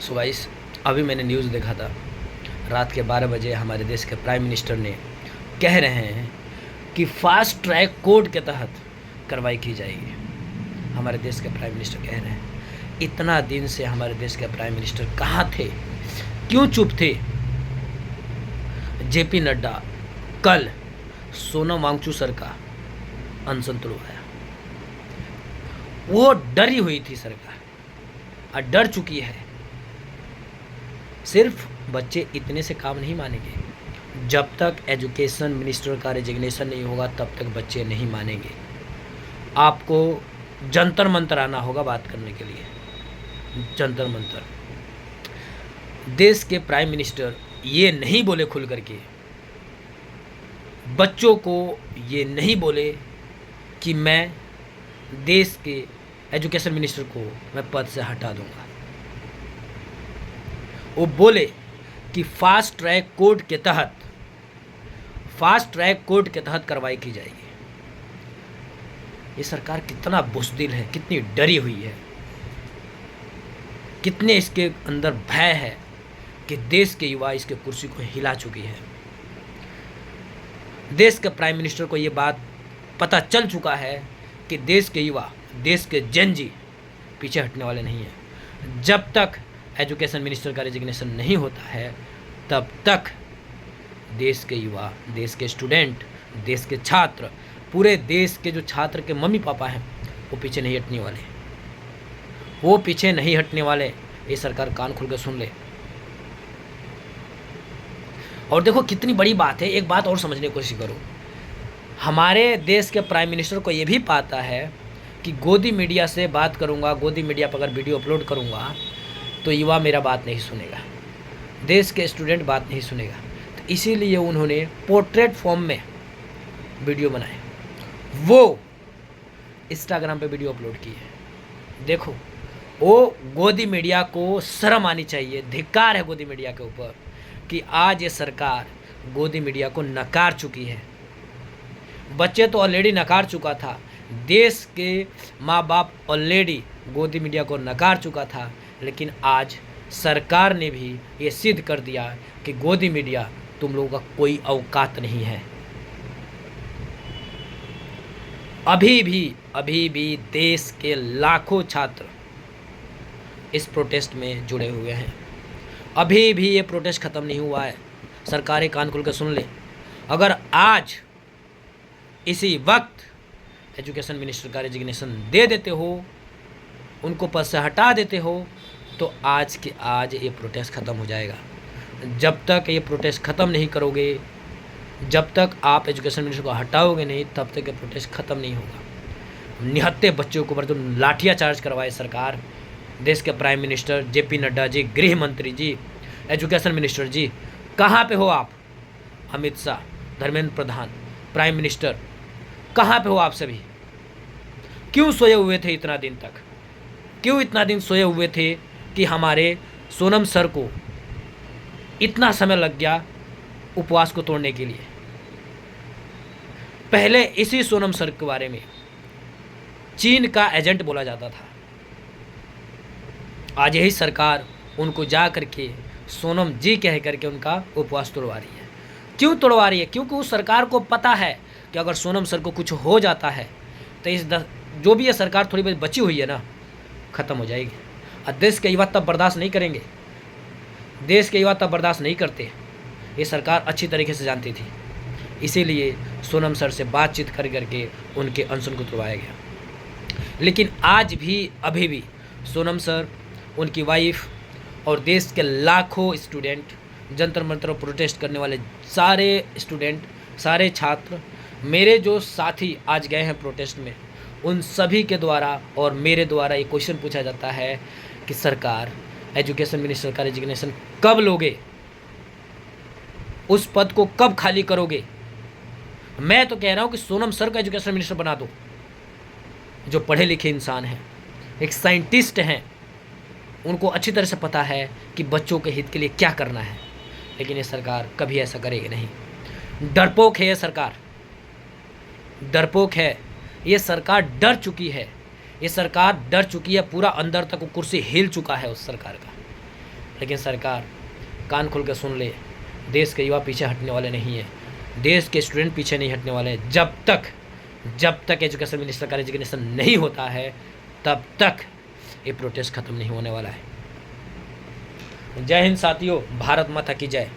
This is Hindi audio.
सो गाइस, अभी मैंने न्यूज़ देखा था। रात के 12 बजे हमारे देश के प्राइम मिनिस्टर ने कह रहे हैं कि फास्ट ट्रैक कोर्ट के तहत कार्रवाई की जाएगी। हमारे देश के प्राइम मिनिस्टर कह रहे हैं। इतना दिन से हमारे देश के प्राइम मिनिस्टर कहाँ थे, क्यों चुप थे? जेपी नड्डा कल सोनम वांगचू सर का अनशन तुड़वाया। वो डरी हुई थी सरकार और डर चुकी है। सिर्फ बच्चे इतने से काम नहीं मानेंगे। जब तक एजुकेशन मिनिस्टर का रेजिग्नेशन नहीं होगा तब तक बच्चे नहीं मानेंगे। आपको जंतर मंतर आना होगा बात करने के लिए। जंतर मंतर। देश के प्राइम मिनिस्टर ये नहीं बोले खुल करके, बच्चों को ये नहीं बोले कि मैं देश के एजुकेशन मिनिस्टर को मैं पद से हटा दूंगा। वो बोले कि फास्ट ट्रैक कोर्ट के तहत कार्रवाई की जाएगी। ये सरकार कितना बुज़दिल है, कितनी डरी हुई है, कितने इसके अंदर भय है कि देश के युवा इसके कुर्सी को हिला चुकी है। देश के प्राइम मिनिस्टर को ये बात पता चल चुका है कि देश के युवा, देश के जेन जी पीछे हटने वाले नहीं हैं। जब तक एजुकेशन मिनिस्टर का रेजिग्नेशन नहीं होता है तब तक देश के युवा, देश के स्टूडेंट, देश के छात्र, पूरे देश के जो छात्र के मम्मी पापा हैं वो पीछे नहीं हटने वाले। वो पीछे नहीं हटने वाले। ये सरकार कान खोल के सुन ले। और देखो कितनी बड़ी बात है। एक बात और समझने की कोशिश करो। हमारे देश के प्राइम मिनिस्टर को ये भी पता है कि गोदी मीडिया से बात करूंगा, गोदी मीडिया पर अगर वीडियो अपलोड करूंगा तो युवा मेरा बात नहीं सुनेगा, देश के स्टूडेंट बात नहीं सुनेगा। तो इसीलिए उन्होंने पोर्ट्रेट फॉर्म में वीडियो बनाए, वो इंस्टाग्राम पे वीडियो अपलोड किए। देखो, वो गोदी मीडिया को शर्म आनी चाहिए। धिक्कार है गोदी मीडिया के ऊपर कि आज ये सरकार गोदी मीडिया को नकार चुकी है। बच्चे तो ऑलरेडी नकार चुका था, देश के माँ बाप ऑलरेडी गोदी मीडिया को नकार चुका था, लेकिन आज सरकार ने भी ये सिद्ध कर दिया कि गोदी मीडिया तुम लोगों का कोई औकात नहीं है। अभी भी देश के लाखों छात्र इस प्रोटेस्ट में जुड़े हुए हैं। अभी भी ये प्रोटेस्ट ख़त्म नहीं हुआ है। सरकारें कान खोल कर सुन ले। अगर आज इसी वक्त एजुकेशन मिनिस्टर का रेजिग्नेशन दे देते हो, उनको पद से हटा देते हो, तो आज के आज ये प्रोटेस्ट ख़त्म हो जाएगा। जब तक ये प्रोटेस्ट ख़त्म नहीं करोगे, जब तक आप एजुकेशन मिनिस्टर को हटाओगे नहीं, तब तक ये प्रोटेस्ट ख़त्म नहीं होगा। निहत्ते बच्चों को जो लाठियाँ चार्ज करवाए सरकार, देश के prime minister JP Nadda ji, गृह मंत्री जी, एजुकेशन मिनिस्टर जी, कहाँ पे हो आप? अमित शाह, धर्मेंद्र प्रधान, प्राइम मिनिस्टर, कहाँ पे हो आप सभी? क्यों सोए हुए थे इतना दिन तक? क्यों इतना दिन सोए हुए थे कि हमारे सोनम सर को इतना समय लग गया उपवास को तोड़ने के लिए? पहले इसी सोनम सर के बारे में चीन का एजेंट बोला जाता था। आज यही सरकार उनको जा करके सोनम जी कह करके उनका उपवास तोड़वा रही है। क्यों तोड़वा रही है? क्योंकि उस सरकार को पता है कि अगर सोनम सर को कुछ हो जाता है तो इस जो भी ये सरकार थोड़ी बहुत बची हुई है ना, ख़त्म हो जाएगी। और देश के युवा तब बर्दाश्त नहीं करेंगे। देश के युवा तब बर्दाश्त नहीं करते। ये सरकार अच्छी तरीके से जानती थी। इसीलिए सोनम सर से बातचीत कर करके उनके अनशन को तुड़वाया गया। लेकिन आज भी अभी भी सोनम सर, उनकी वाइफ और देश के लाखों स्टूडेंट, जंतर मंतर प्रोटेस्ट करने वाले सारे स्टूडेंट, सारे छात्र, मेरे जो साथी आज गए हैं प्रोटेस्ट में, उन सभी के द्वारा और मेरे द्वारा ये क्वेश्चन पूछा जाता है कि सरकार, एजुकेशन मिनिस्टर का रेजिग्नेशन कब लोगे? उस पद को कब खाली करोगे? मैं तो कह रहा हूँ कि सोनम सर का एजुकेशन मिनिस्टर बना दो। जो पढ़े लिखे इंसान हैं, एक साइंटिस्ट हैं, उनको अच्छी तरह से पता है कि बच्चों के हित के लिए क्या करना है। लेकिन ये सरकार कभी ऐसा करेगी नहीं। डरपोक है ये सरकार, डरपोक है ये सरकार। डर चुकी है ये सरकार, डर चुकी है। पूरा अंदर तक वो कुर्सी हिल चुका है उस सरकार का। लेकिन सरकार कान खोल कर सुन ले, देश के युवा पीछे हटने वाले नहीं हैं, देश के स्टूडेंट पीछे नहीं हटने वाले हैं। जब तक एजुकेशन मिनिस्टर का रेजिग्नेशन नहीं होता है तब तक ये प्रोटेस्ट खत्म नहीं होने वाला है। जय हिंद साथियों, भारत माता की जय।